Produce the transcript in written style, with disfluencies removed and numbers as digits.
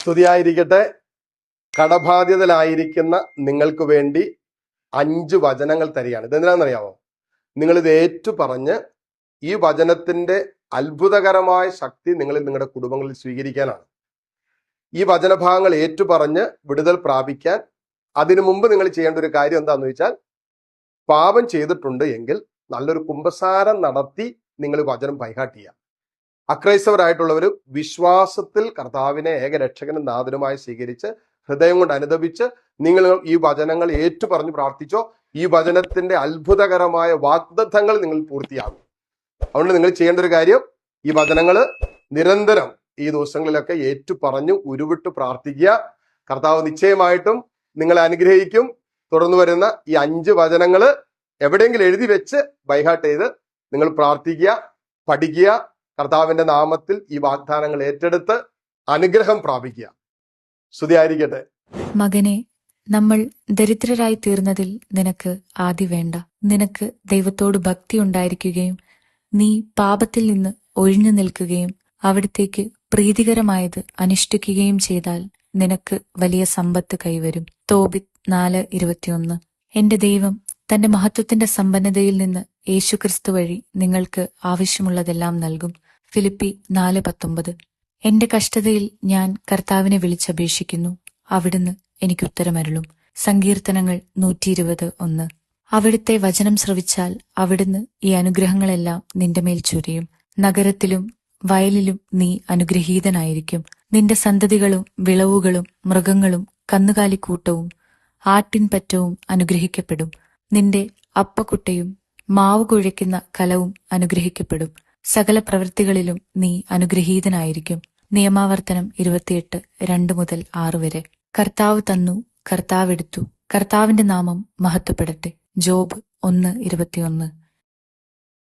സ്തുതിയായിരിക്കട്ടെ. കടബാധ്യതയിലായിരിക്കുന്ന നിങ്ങൾക്ക് വേണ്ടി 5 വചനങ്ങൾ തരികയാണ്. ഇതെന്തിനാണെന്നറിയാമോ? നിങ്ങളിത് ഏറ്റു പറഞ്ഞ് ഈ വചനത്തിന്റെ അത്ഭുതകരമായ ശക്തി നിങ്ങളുടെ കുടുംബങ്ങളിൽ സ്വീകരിക്കാനാണ്. ഈ വചനഭാഗങ്ങൾ ഏറ്റു പറഞ്ഞ് വിടുതൽ പ്രാപിക്കാൻ അതിനു മുമ്പ് നിങ്ങൾ ചെയ്യേണ്ട ഒരു കാര്യം എന്താണെന്ന് വെച്ചാൽ, പാപം ചെയ്തിട്ടുണ്ട് എങ്കിൽ നല്ലൊരു കുമ്പസാരം നടത്തി നിങ്ങൾ വചനം ബൈഹാർട്ട് ചെയ്യുക. അക്രൈസ്തവരായിട്ടുള്ളവർ വിശ്വാസത്തിൽ കർത്താവിനെ ഏകരക്ഷകനും നാഥനുമായി സ്വീകരിച്ച് ഹൃദയം കൊണ്ട് അനുദപിച്ച് നിങ്ങൾ ഈ വചനങ്ങൾ ഏറ്റു പറഞ്ഞു പ്രാർത്ഥിച്ചോ, ഈ വചനത്തിന്റെ അത്ഭുതകരമായ വാഗ്ദത്തങ്ങൾ നിങ്ങൾ പൂർത്തിയാകും. അതുകൊണ്ട് നിങ്ങൾ ചെയ്യേണ്ട ഒരു കാര്യം, ഈ വചനങ്ങൾ നിരന്തരം ഈ ദിവസങ്ങളിലൊക്കെ ഏറ്റു പറഞ്ഞു ഉരുവിട്ട് പ്രാർത്ഥിക്കുക. കർത്താവ് നിശ്ചയമായിട്ടും നിങ്ങളെ അനുഗ്രഹിക്കും. തുടർന്ന് വരുന്ന ഈ 5 വചനങ്ങൾ എവിടെയെങ്കിലും എഴുതി വെച്ച് ബൈഹാർട്ട് ചെയ്ത് നിങ്ങൾ പ്രാർത്ഥിക്കുക, പഠിക്കുക. കർത്താവിന്റെ നാമത്തിൽ ഈ വാഗ്ദാനങ്ങൾ ഏറ്റെടുത്ത് അനുഗ്രഹം പ്രാപിക്കുക. സ്തുതിയായിരിക്കട്ടെ. മകനെ, നമ്മൾ ദരിദ്രരായി തീർന്നതിൽ നിനക്ക് ആദി വേണ്ട. നിനക്ക് ദൈവത്തോട് ഭക്തി ഉണ്ടായിരിക്കുകയും നീ പാപത്തിൽ നിന്ന് ഒഴിഞ്ഞു നിൽക്കുകയും അവിടത്തേക്ക് പ്രീതികരമായത് അനുഷ്ഠിക്കുകയും ചെയ്താൽ നിനക്ക് വലിയ സമ്പത്ത് കൈവരും. തോബിത്ത് 4:21. എന്റെ ദൈവം തന്റെ മഹത്വത്തിന്റെ സമ്പന്നതയിൽ നിന്ന് യേശുക്രിസ്തു വഴി നിങ്ങൾക്ക് ആവശ്യമുള്ളതെല്ലാം നൽകും. ഫിലിപ്പി 4:19. എന്റെ കഷ്ടതയിൽ ഞാൻ കർത്താവിനെ വിളിച്ചപേക്ഷിക്കുന്നു, അവിടുന്ന് എനിക്ക് ഉത്തരമരുളും. സങ്കീർത്തനങ്ങൾ 120:1. അവിടുത്തെ വചനം ശ്രവിച്ചാൽ അവിടുന്ന് ഈ അനുഗ്രഹങ്ങളെല്ലാം നിന്റെ മേൽ ചൊരിയും. നഗരത്തിലും വയലിലും നീ അനുഗ്രഹീതനായിരിക്കും. നിന്റെ സന്തതികളും വിളവുകളും മൃഗങ്ങളും കന്നുകാലിക്കൂട്ടവും ആട്ടിൻപറ്റവും അനുഗ്രഹിക്കപ്പെടും. നിന്റെ അപ്പക്കുട്ടയും മാവ് കുഴയ്ക്കുന്ന കലവും അനുഗ്രഹിക്കപ്പെടും. സകല പ്രവൃത്തികളിലും നീ അനുഗ്രഹീതനായിരിക്കും. നിയമാവർത്തനം 28:2-6 വരെ. കർത്താവ് തന്നു, കർത്താവ് എടുത്തു, കർത്താവിന്റെ നാമം മഹത്വപ്പെടട്ടെ. ജോബ് 1:21.